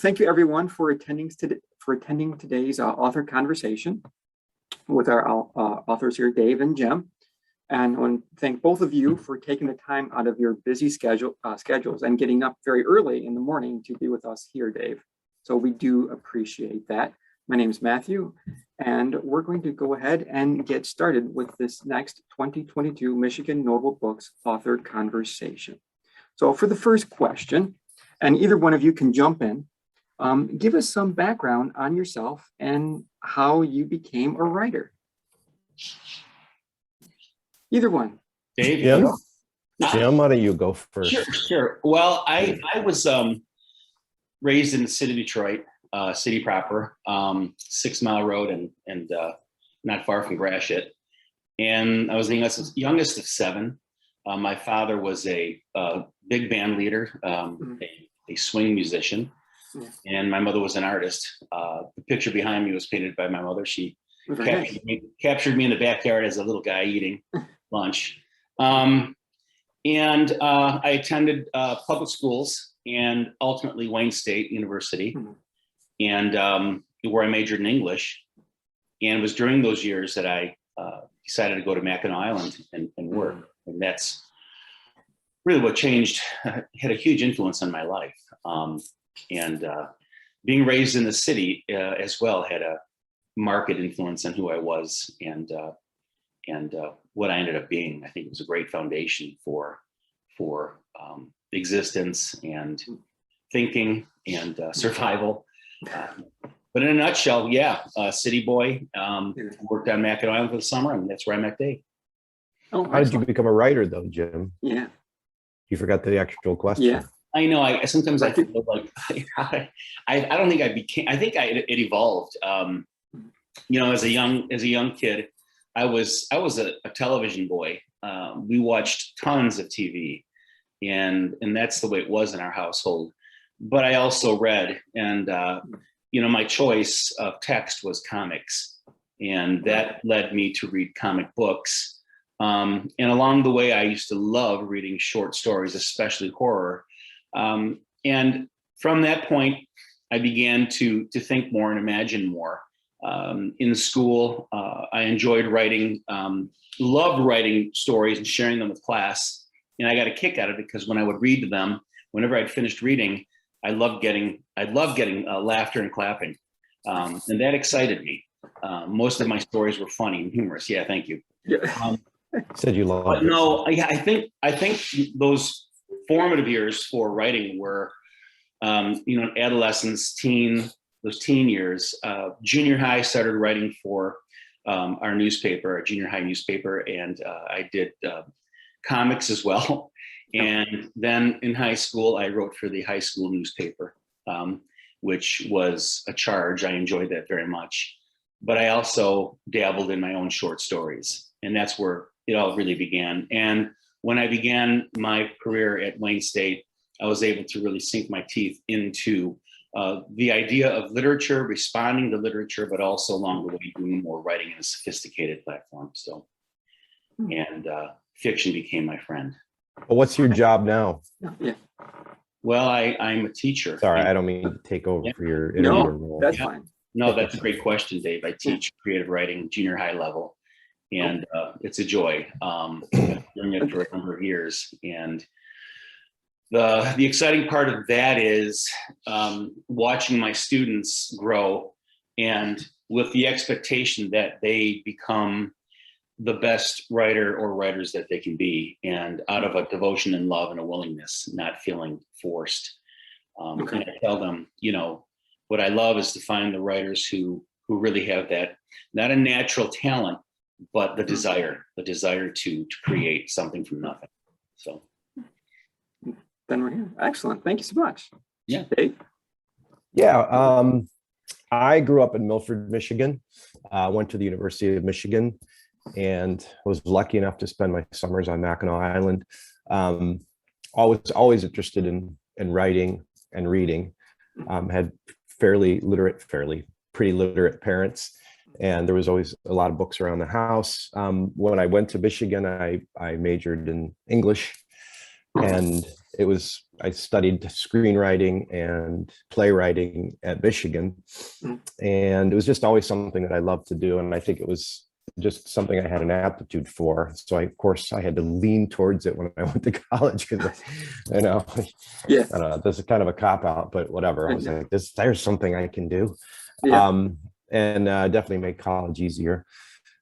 Thank you, everyone, for attending today's author conversation with our authors here, Dave and Jim. And I want to thank both of you for taking the time out of your busy schedules and getting up very early in the morning to be with us here, Dave. So we do appreciate that. My name is Matthew, and we're going to go ahead and get started with this next 2022 Michigan Notable Books author conversation. So for the first question, and either one of you can jump in, give us some background on yourself and how you became a writer. Either one. Dave? Jim, why don't you go first? Sure. Well, I was raised in the city of Detroit, city proper, 6 Mile Road and not far from Gratiot. And I was the youngest of seven. My father was a big band leader, a swing musician. And my mother was an artist. The picture behind me was painted by my mother. She captured me in the backyard as a little guy eating lunch. And I attended public schools and ultimately Wayne State University, and where I majored in English. And it was during those years that I decided to go to Mackinac Island and work. And that's really what changed, had a huge influence on my life. And being raised in the city as well had a marked influence on who I was and what I ended up being. I think it was a great foundation for existence and thinking and survival. But in a nutshell, city boy, worked on Mackinac Island for the summer, and that's where I met Dave. Oh, how did you become a writer, though, Jim? Yeah. You forgot the actual question. Yeah. I know. I sometimes I feel like I don't think I became. I think it evolved. As a young kid, I was a television boy. We watched tons of TV, and that's the way it was in our household. But I also read, and my choice of text was comics, and that led me to read comic books. And along the way, I used to love reading short stories, especially horror. And from that point, I began to think more and imagine more. In school, I enjoyed writing, loved writing stories and sharing them with class. And I got a kick out of it because when I would read them, whenever I'd finished reading, I loved getting laughter and clapping. And that excited me. Most of my stories were funny and humorous. Yeah, thank you. Said you loved it. No, I think those formative years for writing were, adolescence, those teen years. Junior high, started writing for our newspaper, our junior high newspaper, and I did comics as well. And then in high school, I wrote for the high school newspaper, which was a charge. I enjoyed that very much. But I also dabbled in my own short stories, and that's where it all really began. And when I began my career at Wayne State, I was able to really sink my teeth into the idea of literature, responding to literature, but also along the way doing more writing in a sophisticated platform. So, and fiction became my friend. Well, what's your job now? Yeah. Well, I'm a teacher. Sorry, I don't mean to take over for your interviewer role. That's fine. No, that's a great question, Dave. I teach creative writing, junior high level, and it's a joy. I've been doing it for a number of years, and the exciting part of that is watching my students grow, and with the expectation that they become the best writer or writers that they can be, and out of a devotion and love and a willingness, not feeling forced. And I tell them, what I love is to find the writers who really have that, not a natural talent, but the desire to create something from nothing. So. Then we're here. Excellent. Thank you so much. Yeah. Dave? Yeah. I grew up in Milford, Michigan. Went to the University of Michigan. and was lucky enough to spend my summers on Mackinac Island. Always interested in writing and reading. Had pretty literate parents, and there was always a lot of books around the house. When I went to Michigan, I majored in English, and I studied screenwriting and playwriting at Michigan, and it was just always something that I loved to do, and I think it was just something I had an aptitude for. So of course I had to lean towards it when I went to college, because I don't know, this is kind of a cop out, but whatever. I was like, there's something I can do. And definitely made college easier.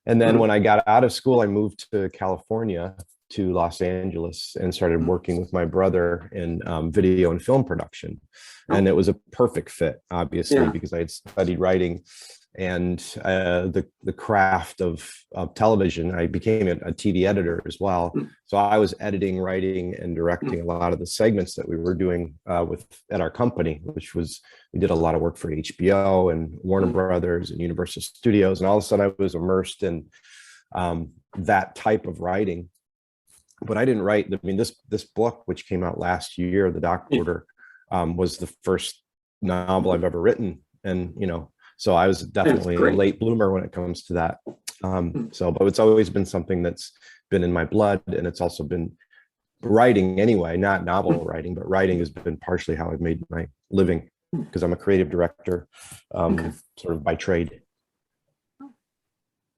And then when I got out of school, I moved to California, to Los Angeles, and started working with my brother in video and film production. And it was a perfect fit, obviously, because I had studied writing and the craft of television. I became a TV editor as well. So I was editing, writing, and directing a lot of the segments that we were doing at our company, we did a lot of work for HBO and Warner Brothers and Universal Studios. And all of a sudden I was immersed in that type of writing. But I didn't write. I mean, this book, which came out last year, The Dock Porter, was the first novel I've ever written. And, so I was definitely a late bloomer when it comes to that. But it's always been something that's been in my blood, and it's also been writing anyway, not novel writing, but writing has been partially how I've made my living, because I'm a creative director, sort of by trade.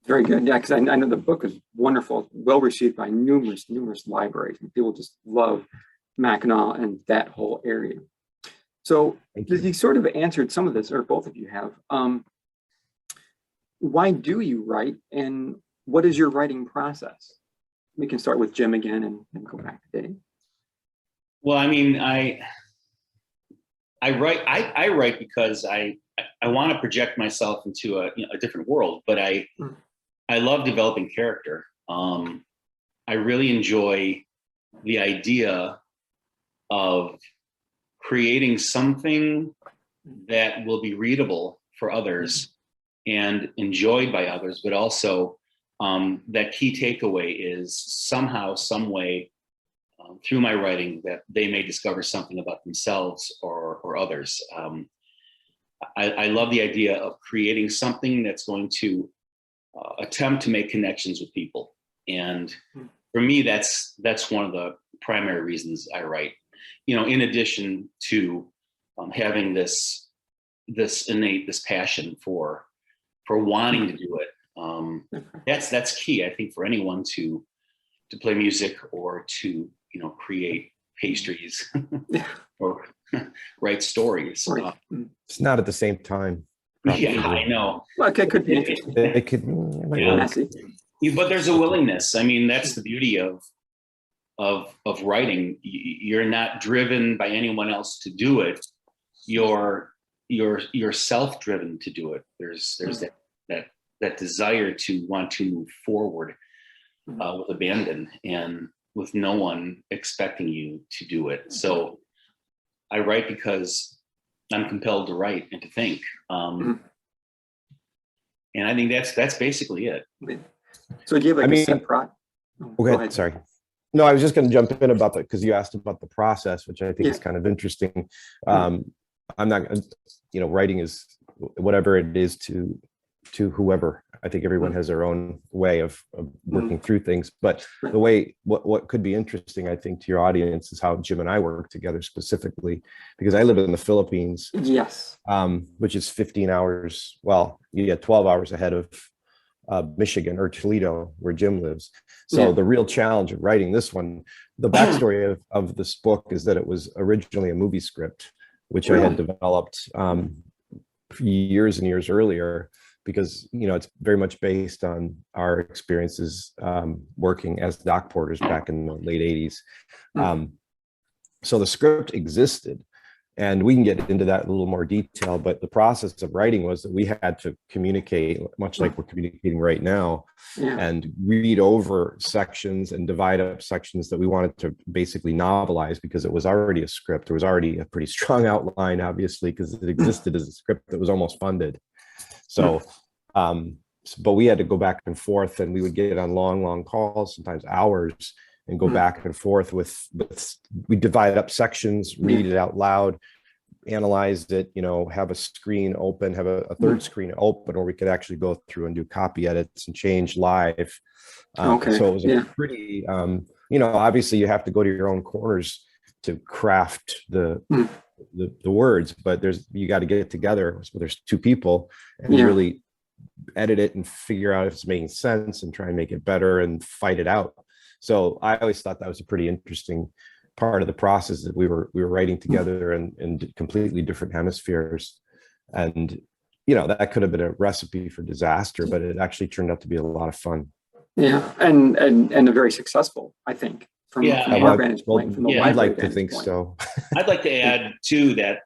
Very good. Yeah, because I know the book is wonderful, well received by numerous libraries. And people just love Mackinac and that whole area. So you sort of answered some of this, or both of you have. Why do you write, and what is your writing process? We can start with Jim again and go back to Dave. Well, I mean, I write because I want to project myself into a different world, but I love developing character. I really enjoy the idea of creating something that will be readable for others and enjoyed by others, but also that key takeaway is somehow, some way, through my writing, that they may discover something about themselves or others. I love the idea of creating something that's going to attempt to make connections with people. And for me, that's one of the primary reasons I write. In addition to having this passion for wanting to do it. That's key, I think, for anyone to play music or to create pastries or write stories. It's not at the same time. Yeah, I know. Well, okay, could be interesting. It could, but there's a willingness. I mean, that's the beauty of writing. You're not driven by anyone else to do it. You're self-driven to do it. There's that desire to want to move forward with abandon and with no one expecting you to do it. So I write because I'm compelled to write and to think. And I think that's basically it. So do you have a set pro? Go ahead. Sorry. No, I was just going to jump in about that, because you asked about the process, which I think is kind of interesting. I'm not, writing is whatever it is to whoever. I think everyone has their own way of working through things. But the way, what could be interesting, I think, to your audience is how Jim and I work together specifically, because I live in the Philippines. Yes. Which is 15 hours. Well, 12 hours ahead of Michigan, or Toledo, where Jim lives. So the real challenge of writing this one, the backstory of this book is that it was originally a movie script, which I had developed years and years earlier, because it's very much based on our experiences working as dock porters back in the late 80s. So the script existed, and we can get into that in a little more detail, but the process of writing was that we had to communicate, much like we're communicating right now, and read over sections and divide up sections that we wanted to basically novelize, because it was already a script. There was already a pretty strong outline, obviously, because it existed as a script that was almost funded. So but we had to go back and forth, and we would get on long calls, sometimes hours, and go back and forth with we divide up sections, read it out loud, analyze it, have a screen open, have a third screen open, or we could actually go through and do copy edits and change live. So it was a pretty, obviously you have to go to your own corners to craft the words, but you got to get it together. So there's two people and really edit it and figure out if it's making sense and try and make it better and fight it out. So I always thought that was a pretty interesting part of the process, that we were writing together in completely different hemispheres. And, that could have been a recipe for disaster, but it actually turned out to be a lot of fun. Yeah. And a very successful, I think, from our vantage point. I'd like to think so. I'd like to add too that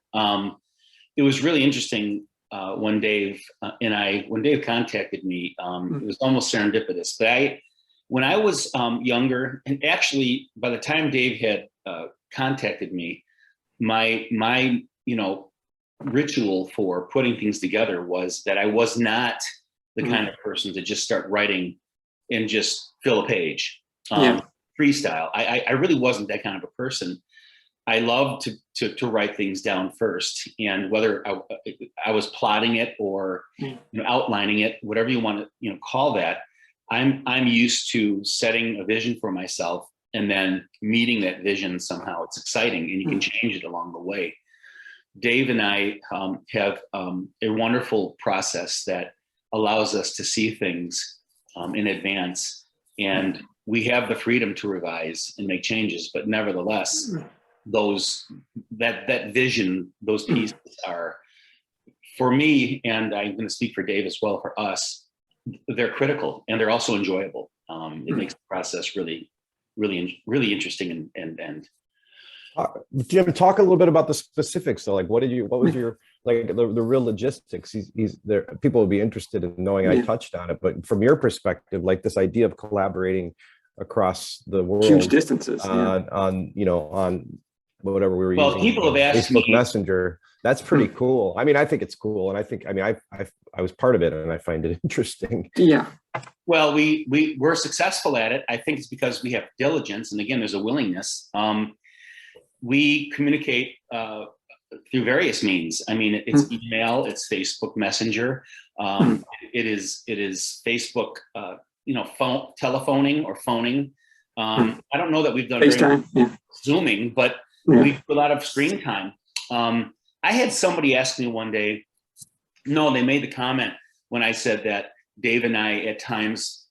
it was really interesting when Dave contacted me. It was almost serendipitous. But when I was younger, and actually by the time Dave had contacted me, my ritual for putting things together was that I was not the kind of person to just start writing and just fill a page. Freestyle. I really wasn't that kind of a person. I love to write things down first, and whether I was plotting it or outlining it, whatever you want to call that, I'm used to setting a vision for myself and then meeting that vision somehow. It's exciting, and you can change it along the way. Dave and I have a wonderful process that allows us to see things in advance, and we have the freedom to revise and make changes. But nevertheless, that vision, those pieces are, for me, and I'm going to speak for Dave as well, for us, they're critical, and they're also enjoyable. It makes the process really interesting and Jim, talk a little bit about the specifics. So, like, what was your like the real logistics? He's there. People would be interested in knowing. I touched on it, but from your perspective, like this idea of collaborating across the world, huge distances, on whatever we were well, using. People have asked Facebook me, Messenger. That's pretty cool. I mean, I think it's cool, and I was part of it, and I find it interesting. Yeah. Well, we're successful at it. I think it's because we have diligence, and again, there's a willingness. We communicate through various means. I mean, it's email, it's Facebook Messenger, it is Facebook, telephoning or phoning. I don't know that we've done FaceTime, Zooming, but we do a lot of screen time. I had somebody ask me one day. No, they made the comment when I said that Dave and I at times,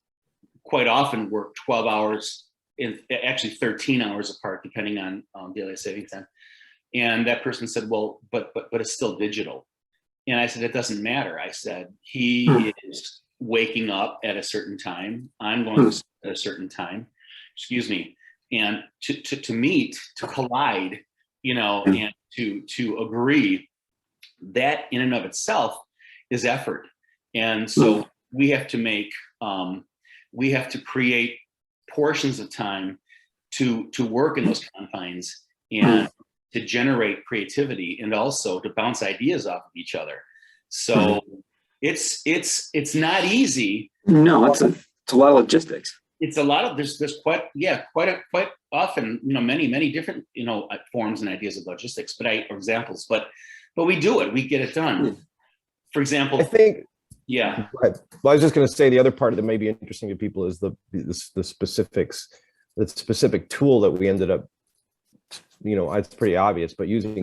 quite often, work 12 hours. Actually 13 hours apart, depending on daylight savings time. And that person said, well, but it's still digital. And I said, it doesn't matter. I said, he is waking up at a certain time. I'm going to sleep at a certain time, and to meet, to collide, and to agree, that in and of itself is effort. And so we have to create portions of time to work in those confines and to generate creativity, and also to bounce ideas off of each other. So it's not easy. No, it's a lot of logistics. It's a lot of there's quite often many different forms and ideas of logistics, or examples. But we do it. We get it done. For example, I think. Yeah. Well, I was just going to say the other part that may be interesting to people is the specifics, the specific tool that we ended up, it's pretty obvious, but using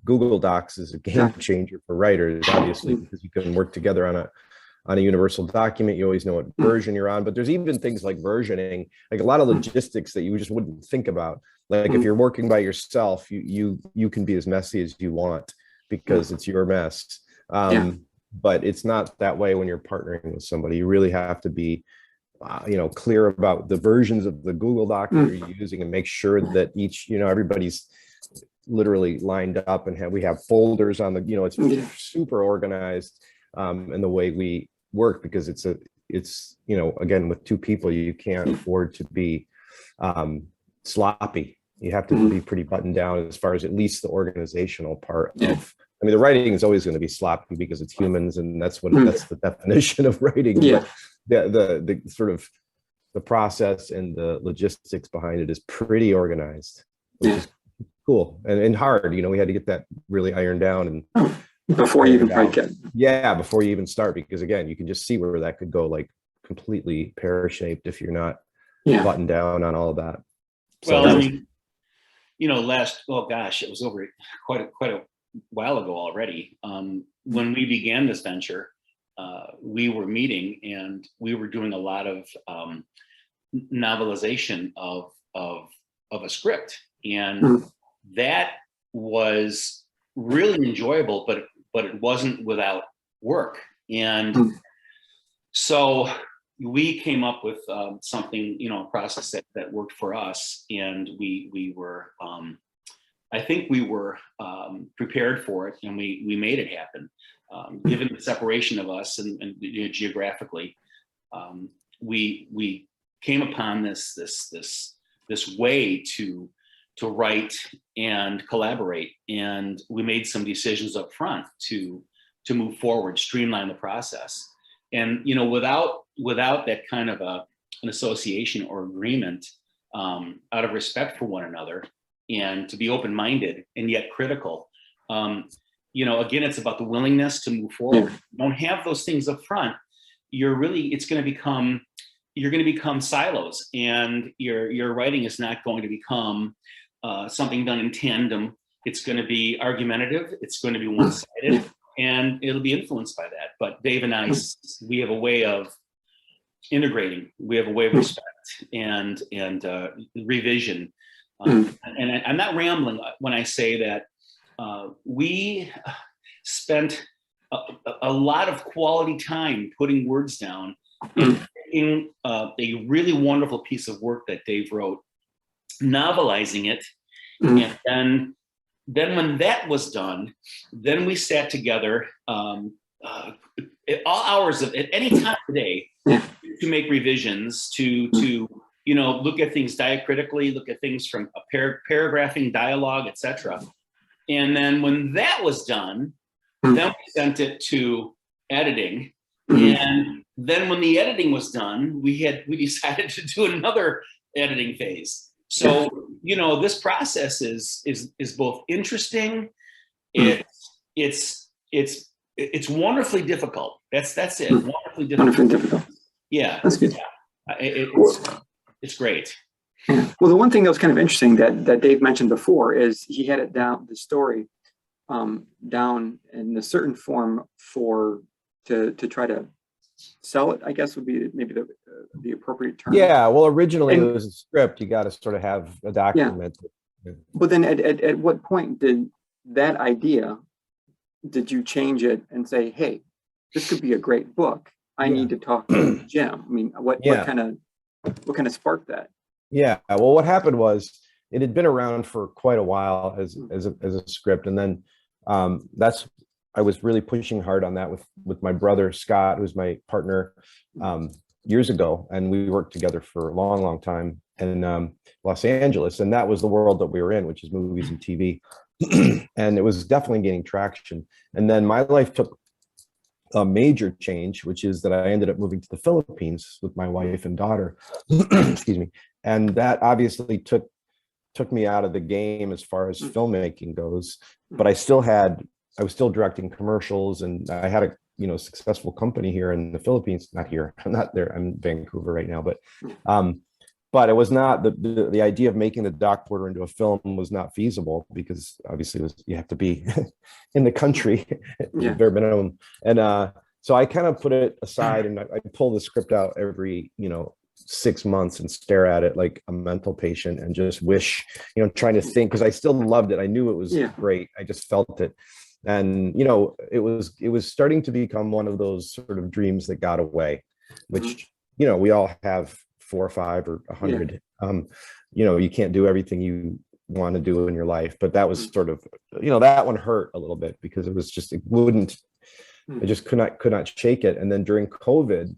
Google Docs is a game changer for writers, obviously, because you can work together on a universal document. You always know what version you're on, but there's even things like versioning, like a lot of logistics that you just wouldn't think about. Like if you're working by yourself, you can be as messy as you want because it's your mess. But it's not that way when you're partnering with somebody. You really have to be, clear about the versions of the Google Doc that you're using, and make sure that each, everybody's literally lined up, and we have folders on the, it's super organized, in the way we work, because it's again, with two people, you can't afford to be sloppy. You have to be pretty buttoned down as far as at least the organizational part I mean, the writing is always going to be sloppy because it's humans, and that's the definition of writing. Yeah. But the sort of the process and the logistics behind it is pretty organized, which is cool and hard. We had to get that really ironed down and before you even break it. Yeah, before you even start, because again, you can just see where that could go like completely pear-shaped if you're not buttoned down on all of that. Well, I mean, it was over quite a while ago already. When we began this venture, we were meeting and we were doing a lot of novelization of a script, and that was really enjoyable, but it wasn't without work. And so we came up with something, a process that worked for us, and we were I think we were prepared for it, and we made it happen. Given the separation of us and geographically, we came upon this way to write and collaborate, and we made some decisions up front to move forward, streamline the process. And without that kind of an association or agreement, out of respect for one another, and to be open-minded and yet critical, again, it's about the willingness to move forward. You don't have those things up front, you're going to become silos, and your writing is not going to become something done in tandem. It's going to be argumentative, it's going to be one-sided, and it'll be influenced by that. But Dave and I, we have a way of integrating, we have a way of respect and revision. And I'm not rambling when I say that we spent a lot of quality time putting words down and in a really wonderful piece of work that Dave wrote, novelizing it. And then when that was done, then we sat together at all hours at any time of the day to make revisions, to look at things diacritically, look at things from a paragraphing, dialogue, etc. And then when that was done, then we sent it to editing. And then when the editing was done, we decided to do another editing phase. So, this process is both interesting. It's wonderfully difficult. That's it. Wonderfully difficult. Wonderfully difficult. Yeah. That's good. It's great. Yeah. Well, the one thing that was kind of interesting that Dave mentioned before is he had it down, the story down in a certain form to try to sell it, I guess would be maybe the appropriate term. Yeah, well, originally it was a script. You got to sort of have a document. Yeah. But then at what point did you change it and say, hey, this could be a great book. I need to talk to Jim. I mean, what kind of sparked that? Yeah, well, what happened was it had been around for quite a while as a script, and then I was really pushing hard on that with my brother Scott, who's my partner, years ago, and we worked together for a long time in Los Angeles, and that was the world that we were in, which is movies and TV, and it was definitely gaining traction. And then my life took a major change, which is that I ended up moving to the Philippines with my wife and daughter. Excuse me. And that obviously took me out of the game as far as filmmaking goes, but I was still directing commercials, and I had a successful company here in the Philippines. Not here, I'm not there, I'm in Vancouver right now, but it was not the idea of making the Doc Porter into a film was not feasible, because obviously you have to be in the country, bare minimum. And so I kind of put it aside, and I pull the script out every 6 months and stare at it like a mental patient and just wish, trying to think, because I still loved it. I knew it was great. I just felt it. And it was starting to become one of those sort of dreams that got away, which we all have 4 or 5 or 100. You can't do everything you want to do in your life, but that was sort of that one hurt a little bit, because it was just I just could not shake it. And then during COVID,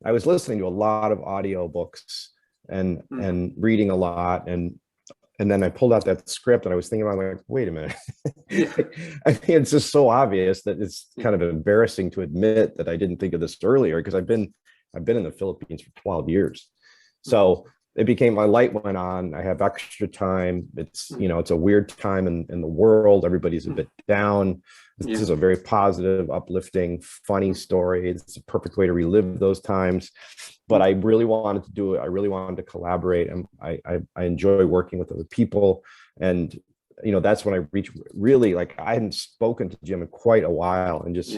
I was listening to a lot of audio books and reading a lot, and And then I pulled out that script and I was thinking about like, wait a minute. Yeah. I mean, it's just so obvious that it's kind of embarrassing to admit that I didn't think of this earlier, because I've been in the Philippines for 12 years. So it became, my light went on. I have extra time. It's, it's a weird time in the world. Everybody's a bit down. This is a very positive, uplifting, funny story. It's a perfect way to relive those times. But I really wanted to do it. I really wanted to collaborate. And I enjoy working with other people. And, that's when I reached, really, like, I hadn't spoken to Jim in quite a while. And just,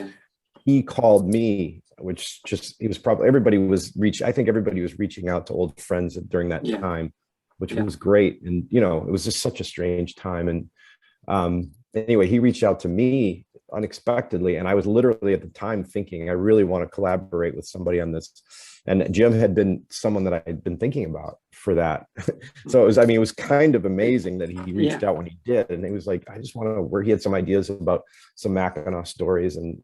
he called me, which just, he was probably, I think everybody was reaching out to old friends during that time, which was great. And, it was just such a strange time. And anyway, he reached out to me unexpectedly. And I was literally at the time thinking, I really want to collaborate with somebody on this. And Jim had been someone that I had been thinking about for that. So it was kind of amazing that he reached out when he did. And he was like, I just want to work. He had some ideas about some Mackinac stories, and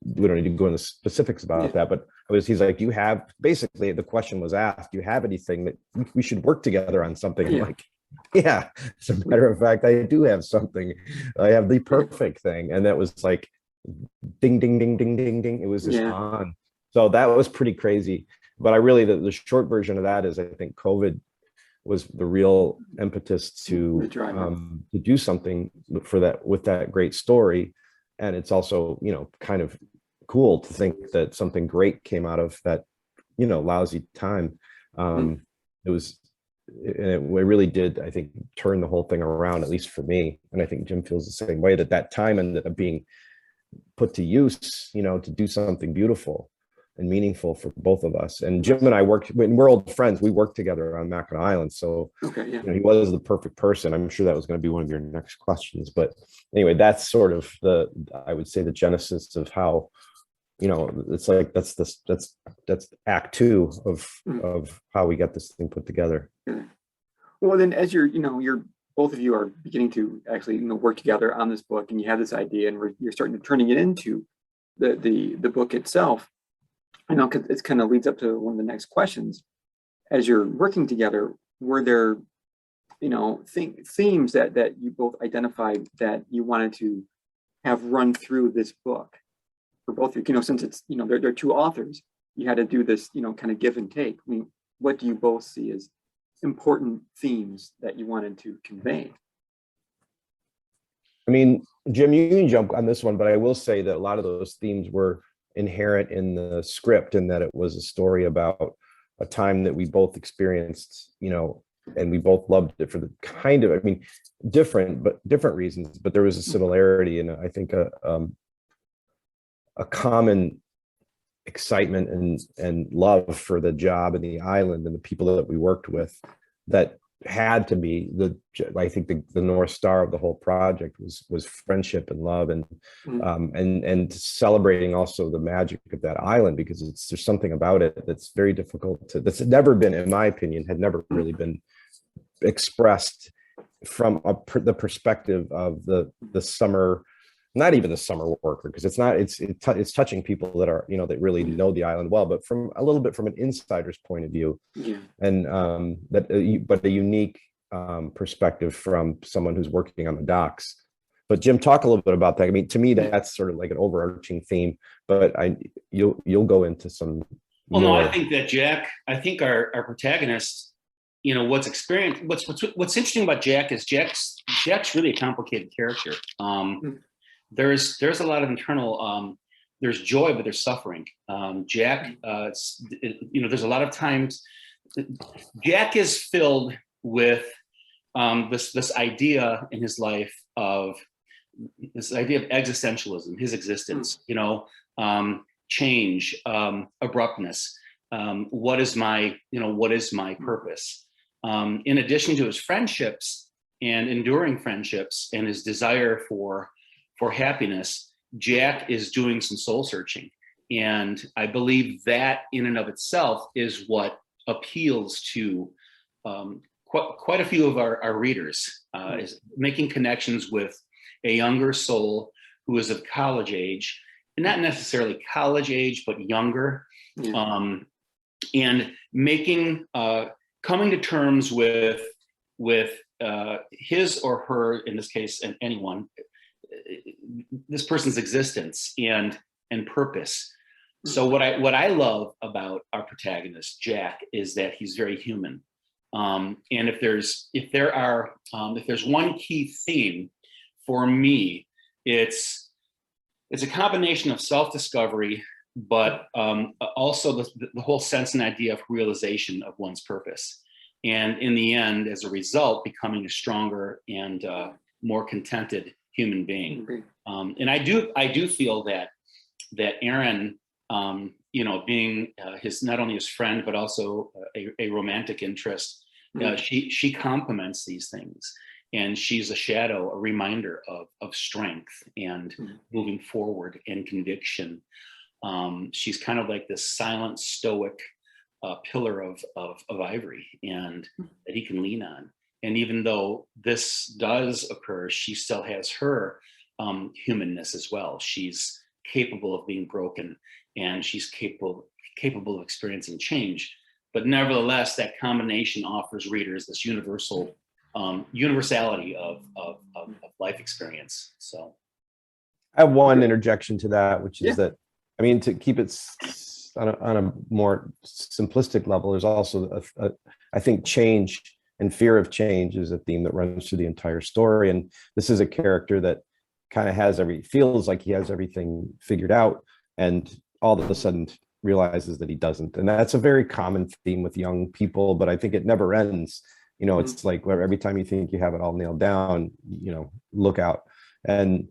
we don't need to go into specifics about that, but he's like, basically the question was asked, do you have anything that we should work together on something? I'm like, yeah, as a matter of fact, I do have something. I have the perfect thing. And that was like, ding, ding, ding, ding, ding, ding. It was just on. So that was pretty crazy. But I really, the short version of that is, I think COVID was the real impetus to do something for that, with that great story. And it's also, kind of cool to think that something great came out of that, lousy time. It really did, I think, turn the whole thing around, at least for me. And I think Jim feels the same way, that time ended up being put to use, to do something beautiful and meaningful for both of us. And Jim and I we're old friends. We worked together on Mackinac Island. So he was the perfect person. I'm sure that was going to be one of your next questions. But anyway, that's sort of I would say the genesis of how, it's like, that's act two of how we got this thing put together. Well, then as you're both of you are beginning to actually, work together on this book, and you have this idea, and you're starting to turning it into the book itself. I know it kind of leads up to one of the next questions. As you're working together, were there, themes that you both identified that you wanted to have run through this book for both of you? Since it's, they're two authors, you had to do this, kind of give and take. I mean, what do you both see as important themes that you wanted to convey? I mean, Jim, you can jump on this one, but I will say that a lot of those themes were inherent in the script, and that it was a story about a time that we both experienced, and we both loved it for the kind of, different reasons, but there was a similarity, and I think a common excitement and love for the job and the island and the people that we worked with, that had to be I think the North Star of the whole project was friendship and love, and celebrating also the magic of that island, because there's something about it that's very difficult that's never been, in my opinion, had never really been expressed from the perspective of the summer, not even the summer worker, because it's touching people that are, that really know the island well, but from a little bit from an insider's point of view, and but a unique perspective from someone who's working on the docks. But Jim, talk a little bit about that. To me, that's sort of like an overarching theme, but you'll go into some. Well, no, I think that Jack, our protagonist, what's interesting about Jack is Jack's really a complicated character. There's a lot of internal, there's joy, but there's suffering. Jack, there's a lot of times Jack is filled with this idea in his life of existentialism, his existence, change, abruptness. What is my purpose? In addition to his friendships and enduring friendships and his desire for happiness, Jack is doing some soul searching. And I believe that in and of itself is what appeals to quite a few of our readers, is making connections with a younger soul who is of college age, and not necessarily college age, but younger, and making, coming to terms with his or her, in this case, and anyone, this person's existence and purpose. So what I love about our protagonist Jack is that he's very human. And if there's one key theme for me, it's a combination of self-discovery, but also the whole sense and idea of realization of one's purpose. And in the end, as a result, becoming a stronger and more contented human being. And I do feel that Aaron, being his not only his friend but also a romantic interest, she complements these things, and she's a shadow, a reminder of strength and moving forward and conviction. She's kind of like this silent, stoic pillar of ivory, and that he can lean on. And even though this does occur, she still has her humanness as well. She's capable of being broken, and she's capable of experiencing change. But nevertheless, that combination offers readers this universality of life experience. So I have one interjection to that, which is that, I mean, to keep it on a more simplistic level, there's also I think change and fear of change is a theme that runs through the entire story. And this is a character that kind of feels like he has everything figured out, and all of a sudden realizes that he doesn't. And that's a very common theme with young people, but I think it never ends. It's like every time you think you have it all nailed down, look out. And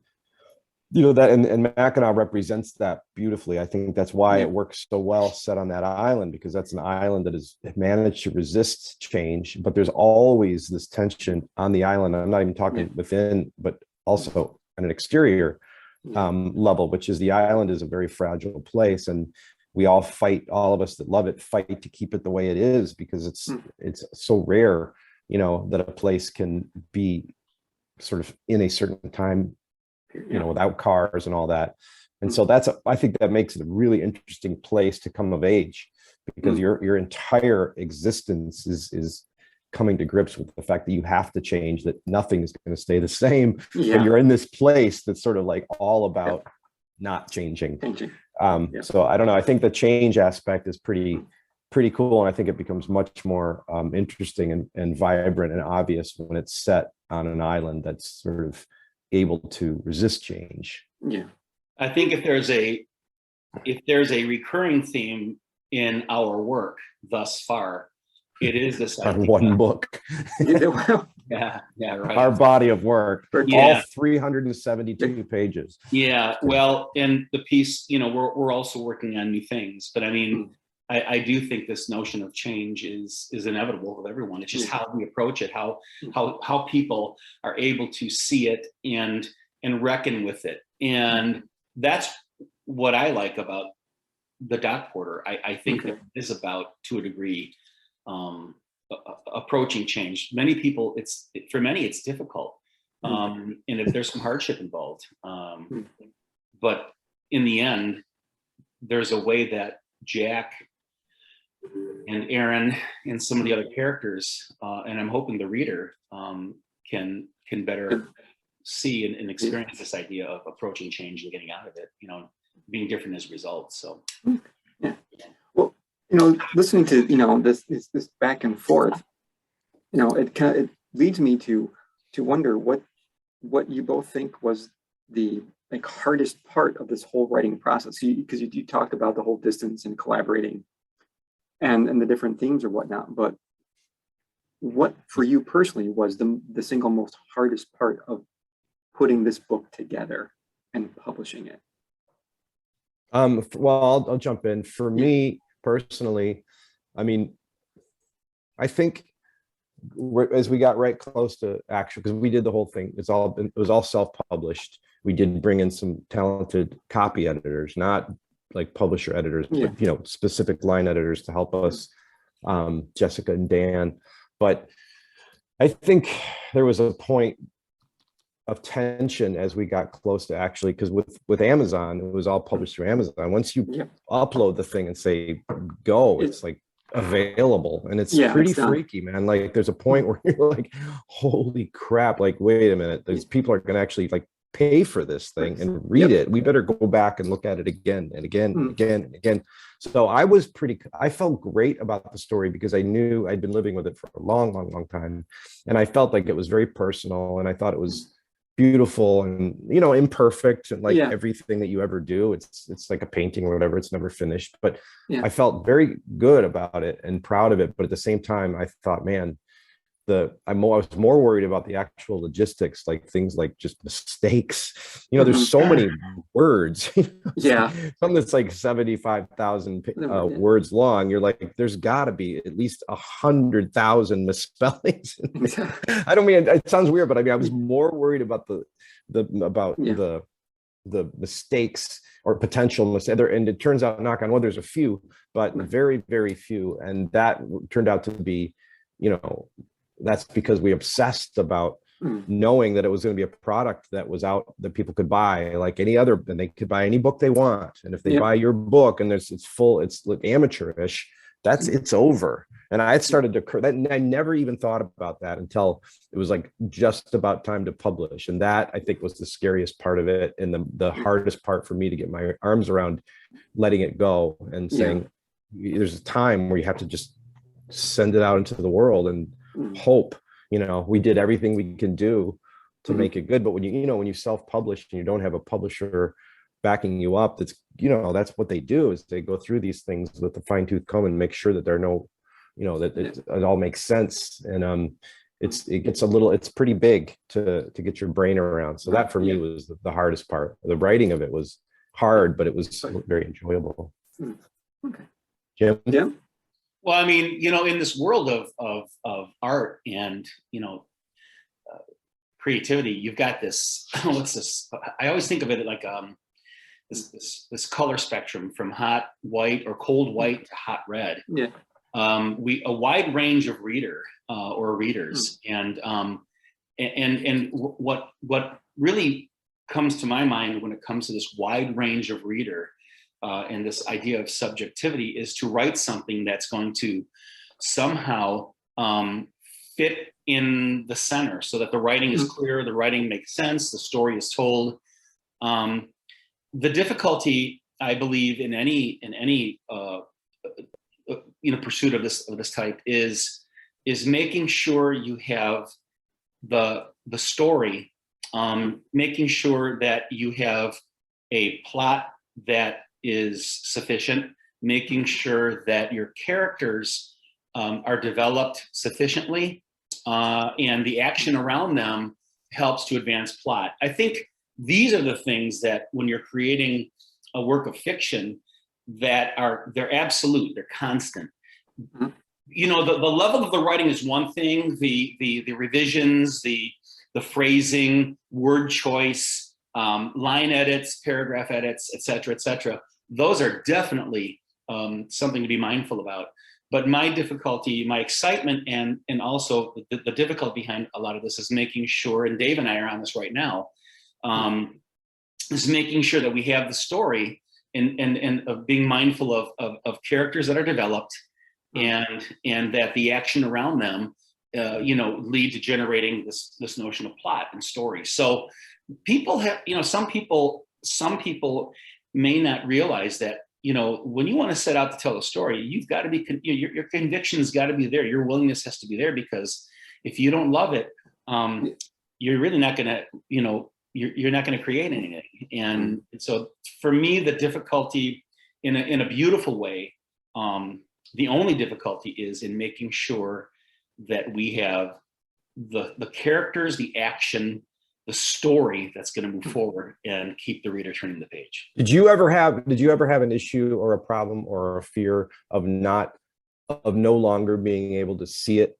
that, and Mackinac represents that beautifully. I think that's why it works so well set on that island, because that's an island that has managed to resist change, but there's always this tension on the island. I'm not even talking within, but also on an exterior level, which is the island is a very fragile place, and we all of us that love it fight to keep it the way it is, because it's so rare, that a place can be sort of in a certain time, without cars and all that. And so I think that makes it a really interesting place to come of age, because your entire existence is coming to grips with the fact that you have to change, that nothing is going to stay the same. But you're in this place that's sort of like all about not changing. So I don't know. I think the change aspect is pretty cool. And I think it becomes much more interesting and vibrant and obvious when it's set on an island that's sort of able to resist change. I think if there's a recurring theme in our work thus far, it is this on one book. Right. Our body of work, all 372 pages. Well, and the piece, we're also working on new things, but I mean, I do think this notion of change is inevitable with everyone. It's just how we approach it, how people are able to see it and reckon with it. And that's what I like about the Dot Porter. I think that it is about, to a degree, approaching change. For many it's difficult, and if there's some hardship involved, but in the end, there's a way that Jack and Aaron and some of the other characters, and I'm hoping the reader can better see and experience this idea of approaching change and getting out of it, being different as a result. So well, listening to this back and forth, it leads me to wonder what you both think was the hardest part of this whole writing process, because you talked about the whole distance and collaborating and the different themes or whatnot, but what for you personally was the single most hardest part of putting this book together and publishing it? Well, I'll jump in. For me personally, I mean, I think as we got right close to actual, because we did the whole thing, it was all self-published. We did bring in some talented copy editors, not like publisher editors, but specific line editors to help us, Jessica and Dan. But I think there was a point of tension as we got close to actually, because with Amazon, it was all published through Amazon. Once you upload the thing and say go, it's like available, and it's Yeah, pretty it's done. freaky, man. Like there's a point where you're like, holy crap, like wait a minute, these people are gonna actually like pay for this thing and read Yep. it. We better go back and look at it again and again and Mm. again and again. So I felt great about the story because I knew I'd been living with it for a long time, and I felt like it was very personal, and I thought it was beautiful and, you know, imperfect, and like Yeah. everything that you ever do, it's like a painting or whatever, it's never finished, but Yeah. I felt very good about it and proud of it. But at the same time, I thought, man, I was more worried about the actual logistics, like things like just mistakes. You know, there's so many words. Yeah. Something that's like 75,000 Yeah. words long. You're like, there's got to be at least 100,000 misspellings. I don't mean, it sounds weird, but I mean, I was more worried about the mistakes or potential mistakes. And it turns out, knock on wood, there's a few, but very few. And that turned out to be, you know, that's because we obsessed about knowing that it was going to be a product that was out that people could buy like any other, and they could buy any book they want. And if they buy your book and it's full, it's like amateurish, it's over. And I started to that, I never even thought about that until it was like just about time to publish. And that, I think, was the scariest part of it, and the hardest part for me to get my arms around letting it go and saying, there's a time where you have to just send it out into the world and hope. You know, we did everything we can do to make it good, but when you self-publish and you don't have a publisher backing you up, that's what they do, is they go through these things with a fine-tooth comb and make sure that there are no, that it all makes sense. And it's pretty big to get your brain around. So that for me was the hardest part. The writing of it was hard, but it was very enjoyable. Okay. Jim? Well, I mean, in this world of art and, creativity, you've got this, what's this? I always think of it like this color spectrum from hot white or cold white to hot red. Yeah. A wide range of reader or readers. And what really comes to my mind when it comes to this wide range of reader and this idea of subjectivity is to write something that's going to somehow fit in the center, so that the writing is clear, the writing makes sense, the story is told. The difficulty, I believe, in any pursuit of this type is making sure you have the story, making sure that you have a plot that is sufficient, making sure that your characters are developed sufficiently, and the action around them helps to advance plot. I think these are the things that, when you're creating a work of fiction, they're absolute, they're constant. The level of the writing is one thing, the revisions, the phrasing, word choice, line edits, paragraph edits, et cetera, those are definitely something to be mindful about. But my difficulty, my excitement, and also the difficulty behind a lot of this is making sure, and Dave and I are on this right now, is making sure that we have the story and of being mindful of characters that are developed, and that the action around them, lead to generating this notion of plot and story. So people have, some people may not realize that, when you want to set out to tell a story, you've got to be, your conviction's got to be there. Your willingness has to be there, because if you don't love it, you're really not going to, you're not going to create anything. And so for me, the difficulty in a beautiful way, the only difficulty is in making sure that we have the characters, the action, the story that's going to move forward and keep the reader turning the page. Did you ever have an issue or a problem or a fear of no longer being able to see it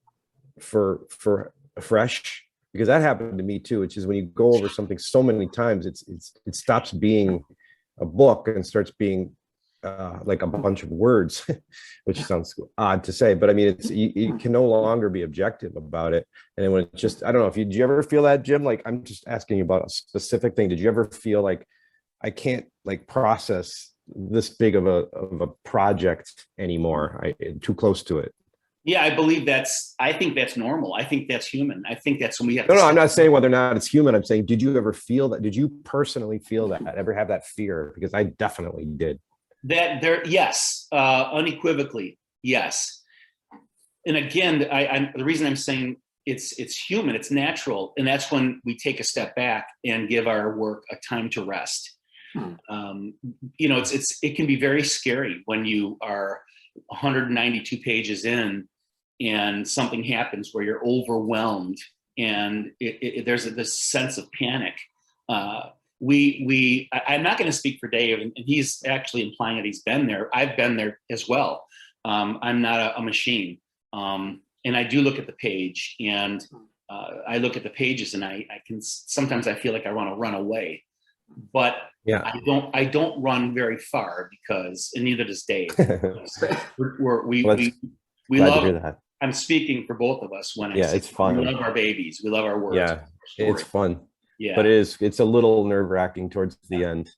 for fresh? Because that happened to me too, which is when you go over something so many times, it stops being a book and starts being like a bunch of words, which sounds odd to say, but I mean, you can no longer be objective about it. And when it just, I don't know, did you ever feel that, Jim? Like, I'm just asking you about a specific thing. Did you ever feel like I can't like process this big of a project anymore. Too close to it. Yeah, I think that's normal. I think that's human. I think that's when we have No, I'm not saying whether or not it's human. I'm saying, did you ever feel that? Did you personally feel that? Ever have that fear? Because I definitely did. Yes, unequivocally, yes. And again, the reason I'm saying it's human, it's natural, and that's when we take a step back and give our work a time to rest. It can be very scary when you are 192 pages in and something happens where you're overwhelmed and there's this sense of panic. I'm not going to speak for Dave, and he's actually implying that he's been there. I've been there as well. I'm not a machine. And I do look at the page, and I look at the pages, and I can sometimes I feel like I want to run away, but yeah, I don't run very far because, and neither does Dave. we love that. I'm speaking for both of us when it's fun. We love our babies. We love our words. Yeah, it's fun. Yeah, but it's a little nerve-wracking towards the end.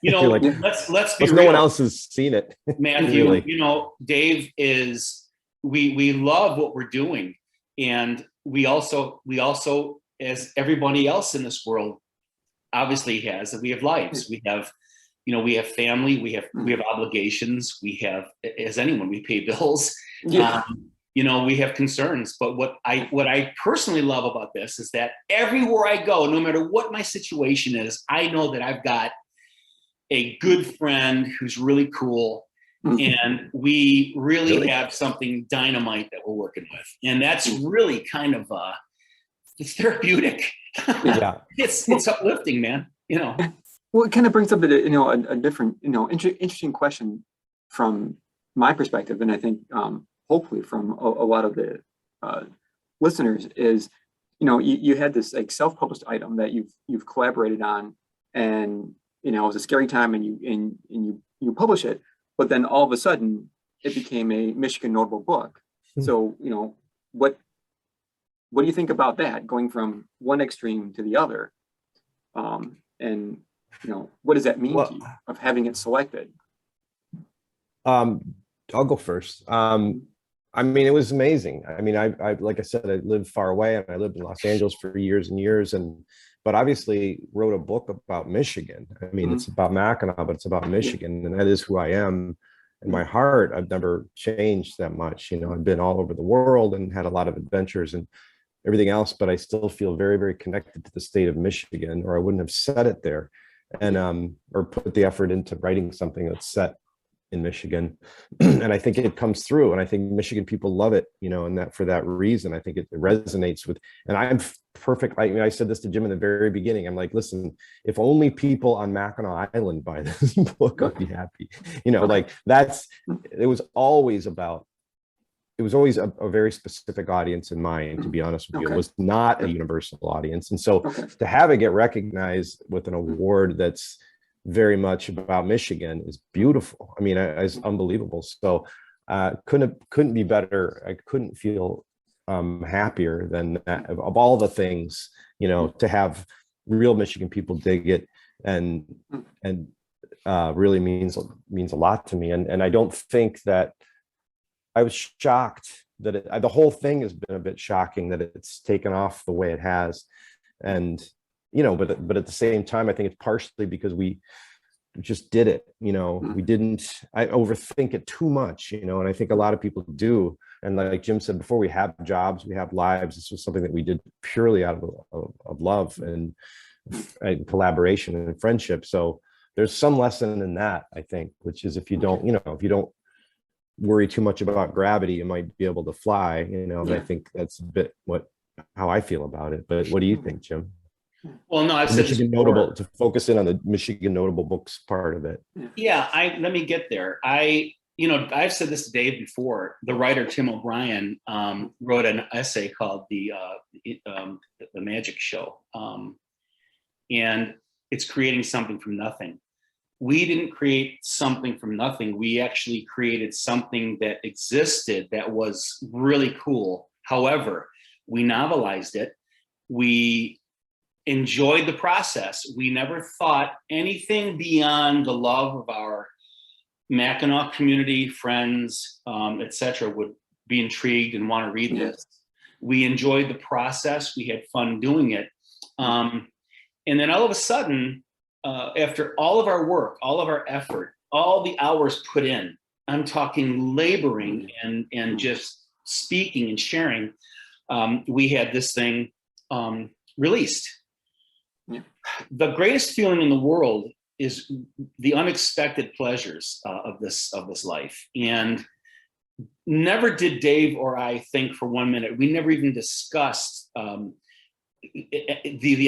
Like, let's be real. No one else has seen it. Matthew, really. Dave is, we love what we're doing. And we also, as everybody else in this world obviously has, we have lives. We have family, we have obligations, we have, as anyone, we pay bills. Yeah. We have concerns, but what I personally love about this is that everywhere I go, no matter what my situation is, I know that I've got a good friend who's really cool, and we really have something dynamite that we're working with, and that's really kind of it's therapeutic. Yeah, it's uplifting, man. Well, it kind of brings up a different interesting question from my perspective, and I think hopefully from a lot of the listeners is, you had this like self-published item that you've collaborated on, and it was a scary time, and you publish it, but then all of a sudden it became a Michigan notable book. So what do you think about that, going from one extreme to the other, and what does that mean to you of having it selected? I'll go first. It was amazing. I like I said, I lived far away, and I lived in Los Angeles for years and years, but obviously wrote a book about Michigan. It's about Mackinac, but it's about Michigan, and that is who I am. In my heart, I've never changed that much. I've been all over the world and had a lot of adventures and everything else, but I still feel very, very connected to the state of Michigan, or I wouldn't have set it there, and or put the effort into writing something that's set in Michigan. And I think it comes through, and I think Michigan people love it, and that for that reason, I think it resonates with, and I'm perfect. I said this to Jim in the very beginning. I'm like, listen, if only people on Mackinac Island buy this book, I'd be happy. It was always a very specific audience in mind, to be honest with you. It was not a universal audience. And so to have it get recognized with an award that's very much about Michigan is beautiful. It's unbelievable. So couldn't be better. I couldn't feel happier than that. Of all the things, to have real Michigan people dig it and really means a lot to me. And I don't think that I was shocked that the whole thing has been a bit shocking that it's taken off the way it has. And, but at the same time, I think it's partially because we just did it, I overthink it too much, and I think a lot of people do. And like Jim said before, we have jobs, we have lives. This was something that we did purely out of love and collaboration and friendship. So there's some lesson in that, I think, which is if you don't worry too much about gravity, you might be able to fly, and I think that's a bit how I feel about it. But what do you think, Jim? Well, no, I've said Michigan notable, to focus in on the Michigan notable books part of it. Yeah, let me get there. I've said this to Dave before. The writer Tim O'Brien wrote an essay called the Magic Show, and it's creating something from nothing. We didn't create something from nothing. We actually created something that existed that was really cool. However, we novelized it. We enjoyed the process. We never thought anything beyond the love of our Mackinac community, friends, etc., would be intrigued and want to read this. We enjoyed the process. We had fun doing it. And then all of a sudden, after all of our work, all of our effort, all the hours put in, I'm talking laboring and just speaking and sharing, we had this thing released. Yeah. The greatest feeling in the world is the unexpected pleasures of this life. And never did Dave or I think for 1 minute, we never even discussed the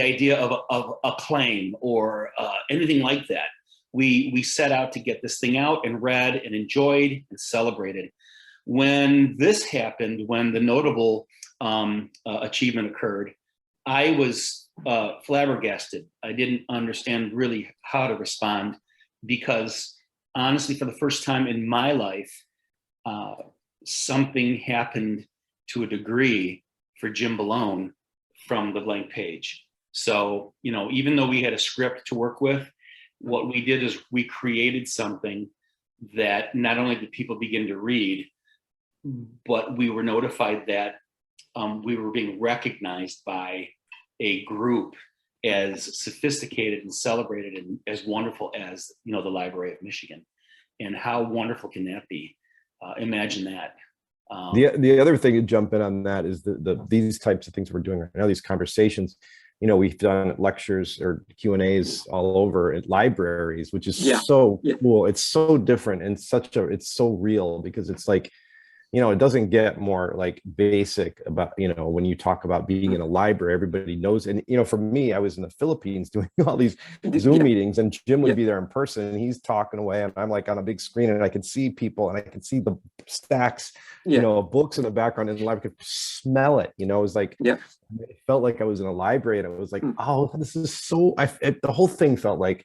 idea of acclaim or anything like that. We set out to get this thing out and read and enjoyed and celebrated. When this happened, when the notable achievement occurred, I was flabbergasted. I didn't understand really how to respond, because honestly, for the first time in my life, something happened to a degree for Jim Bolone from the blank page. So, even though we had a script to work with, what we did is we created something that not only did people begin to read, but we were notified that we were being recognized by a group as sophisticated and celebrated and as wonderful as, the Library of Michigan. And how wonderful can that be? Imagine that. The other thing to jump in on that is these types of things we're doing right now, these conversations, we've done lectures or Q&As all over at libraries, which is so cool. It's so different and it's so real, because it's like, it doesn't get more like basic about, when you talk about being in a library, everybody knows. And, for me, I was in the Philippines doing all these Zoom meetings, and Jim would be there in person, and he's talking away, and I'm like on a big screen, and I can see people, and I can see the stacks, of books in the background, and the library, could smell it. It was like, it felt like I was in a library, and it was like, oh, this is so, the whole thing felt like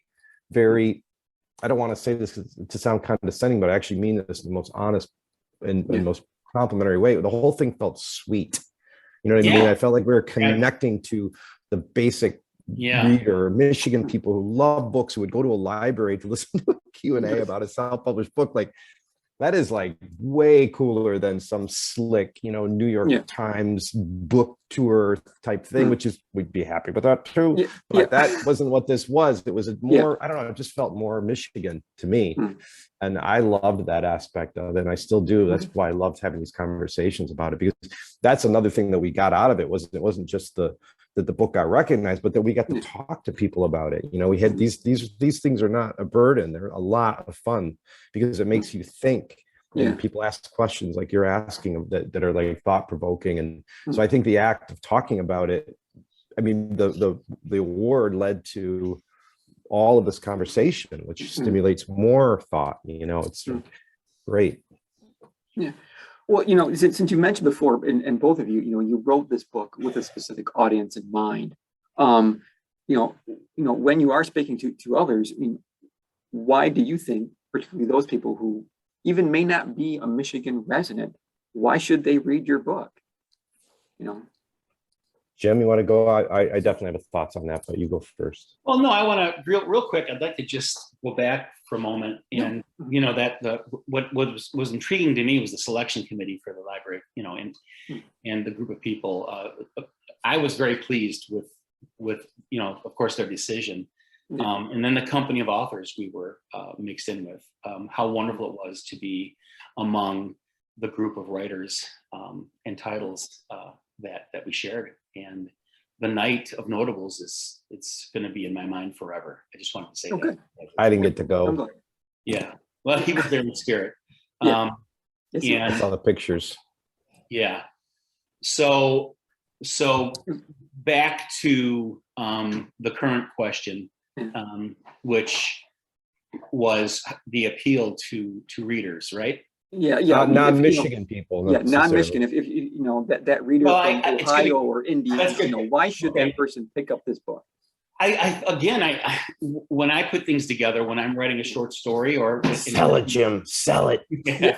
very, I don't want to say this to sound condescending, but I actually mean this in the most honest and most complimentary way. The whole thing felt sweet. You know what I mean? I felt like we were connecting to the basic reader, Michigan people who love books, who would go to a library to listen to a Q&A about a self-published book. Like, that is like way cooler than some slick, New York Times book tour type thing, which is, we'd be happy with that too. But that wasn't what this was. It was more, I don't know, it just felt more Michigan to me. And I loved that aspect of it, and I still do. That's why I loved having these conversations about it, because that's another thing that we got out of it. It wasn't just that the book got recognized, but that we got to talk to people about it. We had these things are not a burden. They're a lot of fun, because it makes you think. And people ask questions like you're asking that are like thought provoking. And so I think the act of talking about it, I mean, the award led to all of this conversation, which stimulates more thought. It's great. Yeah. Well, since you mentioned before, and both of you, you wrote this book with a specific audience in mind. When you are speaking to others, why do you think, particularly those people who even may not be a Michigan resident, why should they read your book? Jim, you want to go? I definitely have thoughts on that, but you go first. Well, no, I want to real quick. I'd like to just go back for a moment, and what was intriguing to me was the selection committee for the library, and the group of people. I was very pleased with of course, their decision, and then the company of authors we were mixed in with. How wonderful it was to be among the group of writers and titles that we shared. And the night of notables it's going to be in my mind forever. I just wanted to say that. I didn't get to go. Yeah. Well, he was there in spirit. Yes, and I saw the pictures. Yeah. So back to the current question, which was the appeal to readers, right? Non-Michigan people. Non-Michigan. If that reader from Ohio or Indiana, why should that person pick up this book? I when I put things together, when I'm writing a short story or sell it, Jim, sell it. This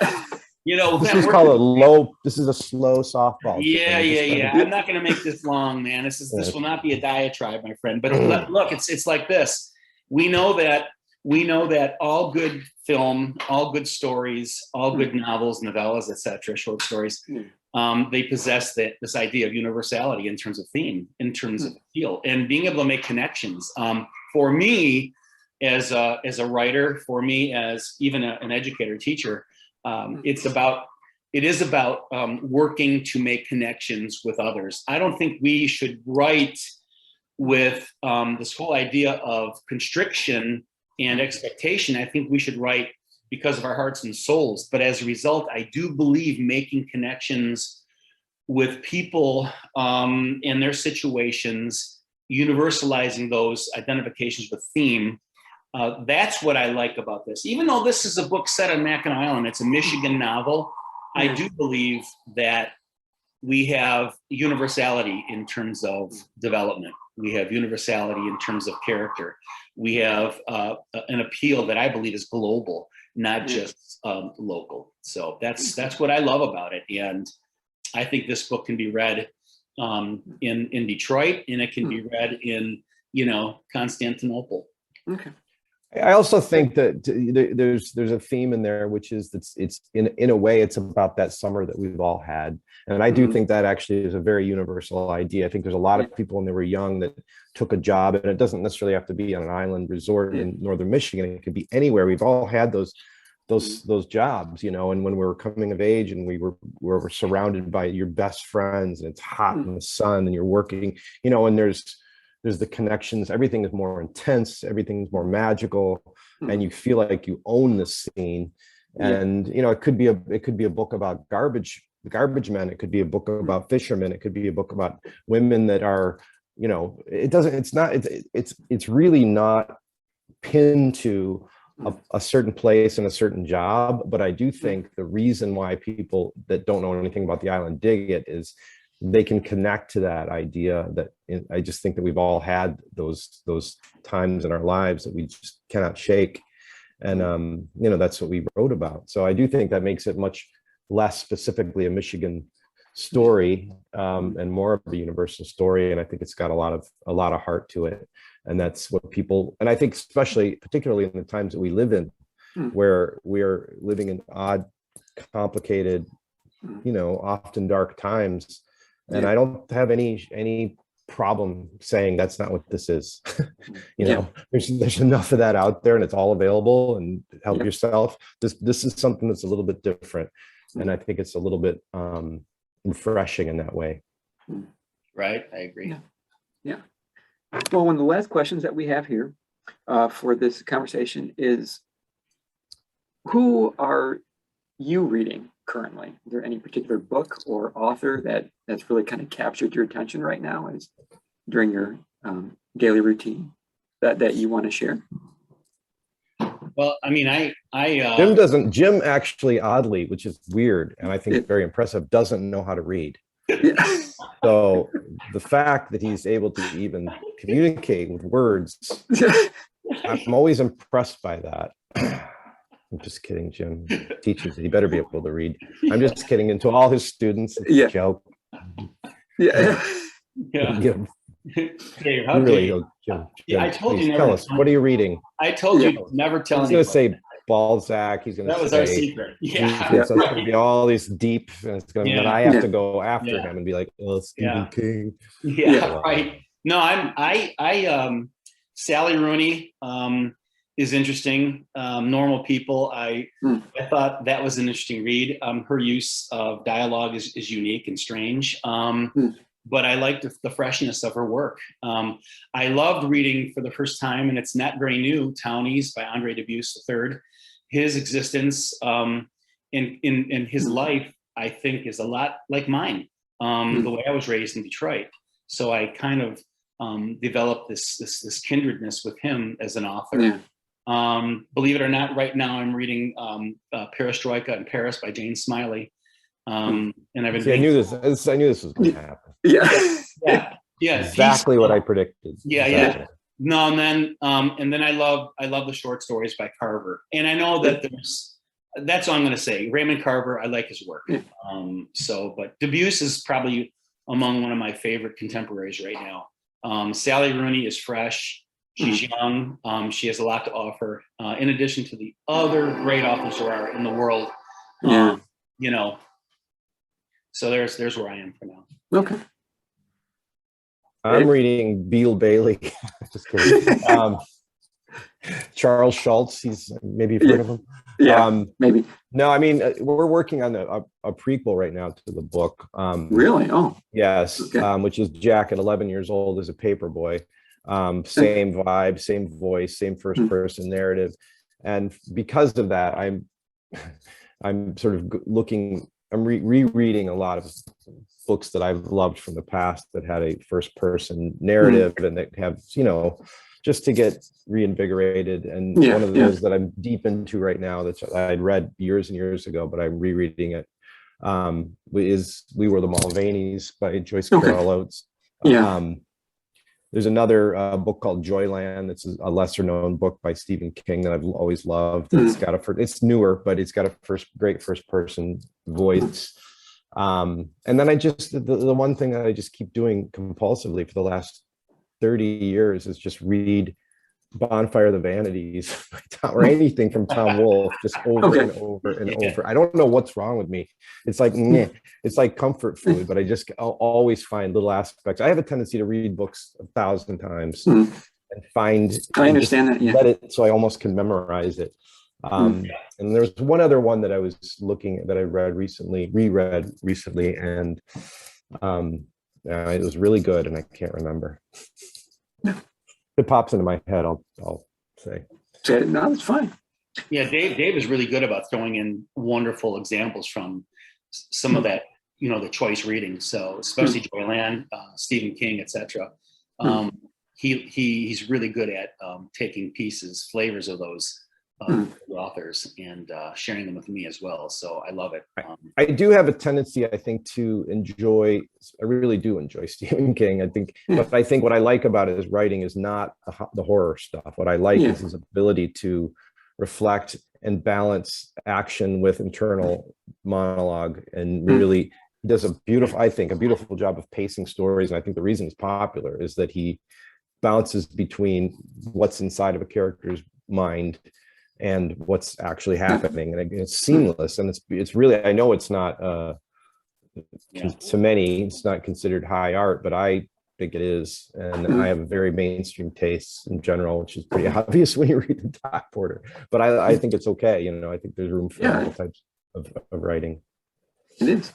is a slow softball. Yeah. I'm not going to make this long, man. This will not be a diatribe, my friend. But look, it's like this. We know that we know that all good film, all good stories, all good novels, novellas, etc., short stories, they possess this idea of universality in terms of theme, in terms of feel, and being able to make connections. For me, as a writer, for me as even an educator, teacher, it is about working to make connections with others. I don't think we should write with this whole idea of constriction and expectation. I think we should write because of our hearts and souls. But as a result, I do believe making connections with people and their situations, universalizing those identifications with theme. That's what I like about this. Even though this is a book set on Mackinac Island, it's a Michigan novel, I do believe that we have universality in terms of development. We have universality in terms of character. We have an appeal that I believe is global, not just local. So that's what I love about it. And I think this book can be read in Detroit, and it can be read in, Constantinople. Okay. I also think that there's a theme in there, which is that it's in a way it's about that summer that we've all had, and I do think that actually is a very universal idea. I think there's a lot of people when they were young that took a job, and it doesn't necessarily have to be on an island resort in northern Michigan. It could be anywhere. We've all had those jobs, and when we were coming of age and we were surrounded by your best friends, and it's hot in the sun, and you're working, and there's the connections. Everything is more intense. Everything's more magical, and you feel like you own the scene. And it could be a book about garbage men. It could be a book about fishermen. It could be a book about women that are, it's really not pinned to a certain place and a certain job. But I do think the reason why people that don't know anything about the island dig it is they can connect to that idea. That I just think that we've all had those times in our lives that we just cannot shake. And, that's what we wrote about. So I do think that makes it much less specifically a Michigan story and more of a universal story. And I think it's got a lot of heart to it. And that's what people, and I think particularly in the times that we live in, where we are living in odd, complicated, often dark times. And I don't have any problem saying that's not what this is. There's enough of that out there, and it's all available, and help yourself. This is something that's a little bit different. And I think it's a little bit refreshing in that way. Right. I agree. Yeah. Well, one of the last questions that we have here for this conversation is, who are you reading currently? Is there any particular book or author that's really kind of captured your attention right now as during your daily routine that you want to share? Well, I mean, Jim actually, oddly, which is weird, and I think very impressive, doesn't know how to read. So the fact that he's able to even communicate with words, I'm always impressed by that. I'm just kidding, Jim. Teaches it. He better be able to read. I'm just kidding. And to all his students, it's a joke. Dave, how really, you? Jim, I told you. Tell us, what are you reading? I told you never tell He's anyone. going to say Balzac. He's going to say. That was our secret. It's going to be all these deep, and it's going to. But I have to go after him and be like, "Oh, Stephen King." Right. No, Sally Rooney is interesting. Normal People. I thought that was an interesting read. Her use of dialogue is unique and strange. But I liked the freshness of her work. I loved reading for the first time, and it's not very new, Townies by Andre Dubus III. His existence in his life, I think, is a lot like mine, the way I was raised in Detroit. So I kind of developed this kindredness with him as an author. Believe it or not, right now I'm reading Perestroika in Paris by Jane Smiley. And I've been. I knew this was going to happen. Yeah. Exactly what I predicted. Yeah. No, and then I love the short stories by Carver, and I know that that's all I'm going to say. Raymond Carver, I like his work. But Dubus is probably among one of my favorite contemporaries right now. Sally Rooney is fresh. She's young. She has a lot to offer. In addition to the other great authors there are in the world. Yeah. You know, so there's where I am for now. Okay. I'm reading Beale Bailey. Just kidding. Charles Schultz. Maybe you've heard of him. Yeah, maybe. No, I mean, we're working on a prequel right now to the book. Really? Oh, yes. okay. Which is Jack at 11 years old as a paper boy. Same vibe, same voice, same first person narrative. And because of that, I'm sort of looking, I'm rereading a lot of books that I've loved from the past that had a first person narrative and that have, you know, just to get reinvigorated. And one of those that I'm deep into right now that I'd read years and years ago, but I'm rereading it, is We Were the Mulvaneys by Joyce Carol Oates. There's another book called Joyland. It's a lesser known book by Stephen King that I've always loved. It's got it's newer, but it's got a great first person voice. And then the one thing that I just keep doing compulsively for the last 30 years is just read Bonfire of the Vanities or anything from Tom Wolfe, just over and over and over. I don't know what's wrong with me. It's like, it's like comfort food, but I'll always find little aspects. I have a tendency to read books 1,000 times and find, I understand that. Let it, so I almost can memorize it. And there's one other one that I was looking at that I reread recently, and it was really good, and I can't remember. It pops into my head, I'll say. No, it's fine. Yeah, Dave is really good about throwing in wonderful examples from some of that, you know, the choice reading. So especially Joyland, Stephen King, etc. He's really good at taking pieces, flavors of those authors and sharing them with me as well. So I love it. I do have a tendency, I think, to enjoy, I really do enjoy Stephen King. I think, but I think what I like about his writing is not the horror stuff. What I like is his ability to reflect and balance action with internal monologue, and really does a beautiful job of pacing stories. And I think the reason he's popular is that he bounces between what's inside of a character's mind and what's actually happening, and it's seamless. And it's really, I know it's not to many, it's not considered high art, but I think it is. And I have a very mainstream taste in general, which is pretty obvious when you read the top order. But I think it's okay. You know, I think there's room for all types of writing. It is.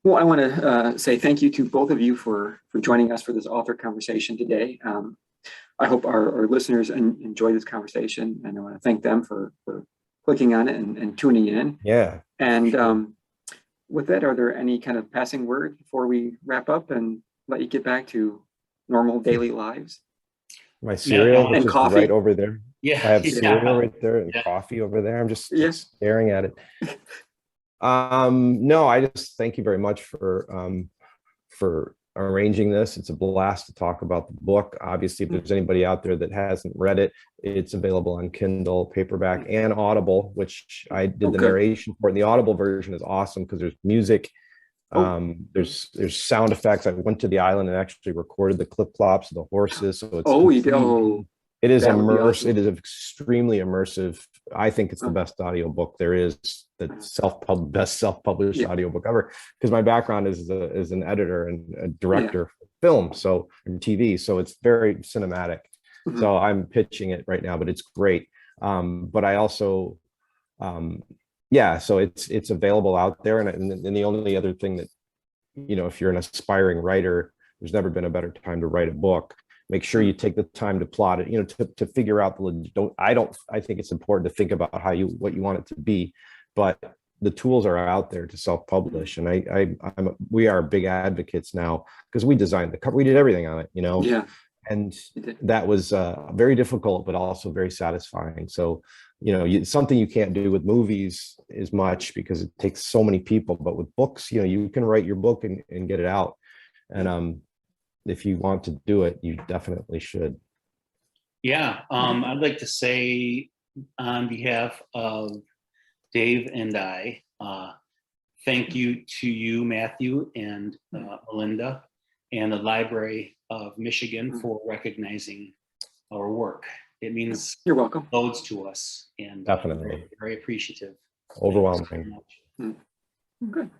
Well, I want to say thank you to both of you for joining us for this author conversation today. I hope our listeners enjoy this conversation, and I want to thank them for clicking on it and tuning in. Yeah. And with that, are there any kind of passing words before we wrap up and let you get back to normal daily lives? My cereal, which and is coffee right over there. Yeah, I have cereal right there and coffee over there. I'm just staring at it. No, I just thank you very much for arranging this. It's a blast to talk about the book. Obviously, if there's anybody out there that hasn't read it, it's available on Kindle, paperback, and Audible, which I did the narration for. And the Audible version is awesome because there's music, there's sound effects. I went to the island and actually recorded the clip clops of the horses. So it's it is immersive. Awesome. It is extremely immersive. I think it's the best audiobook there is. The best self-published audiobook ever, because my background is an editor and a director of film, and TV, so it's very cinematic. So I'm pitching it right now, but it's great. But I also so it's available out there, and the only other thing that, you know, if you're an aspiring writer, there's never been a better time to write a book. Make sure you take the time to plot it, you know, to figure out I think it's important to think about what you want it to be, but the tools are out there to self-publish. And we are big advocates now because we designed the cover, we did everything on it, you know, and that was very difficult, but also very satisfying. So, you know, something you can't do with movies as much because it takes so many people, but with books, you know, you can write your book and get it out. And, if you want to do it, you definitely should. Yeah, I'd like to say on behalf of Dave and I, thank you to you, Matthew and Melinda, and the Library of Michigan for recognizing our work. It means You're welcome. loads to us, and Definitely. very, very appreciative. Overwhelming. Thank you so much. Good.